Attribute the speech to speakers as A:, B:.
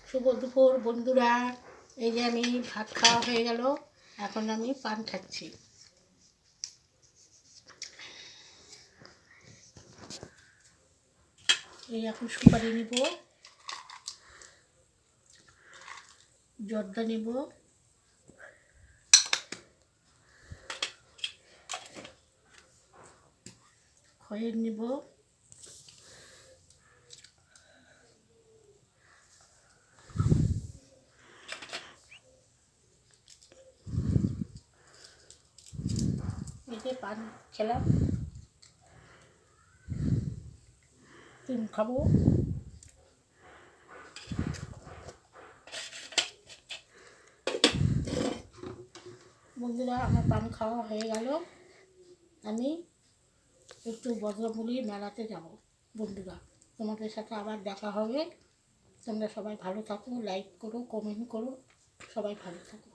A: শুভ দুপুর বন্ধুরা। এই যে আমি ভাত খাওয়া হয়ে গেল, এখন আমি পান খাচ্ছি। এই এখন সুপারি নিব, জর্দা নিব, খয়ের নিব, এই যে পান খেলাম, চুন খাবো। বন্ধুরা আমার পান খাওয়া হয়ে গেল, আমি একটু বজ্রমুলি মেলাতে যাব। বন্ধুরা তোমাদের সাথে আবার দেখা হবে। তোমরা সবাই ভালো থাকো, লাইক করো, কমেন্ট করো, সবাই ভালো থাকো।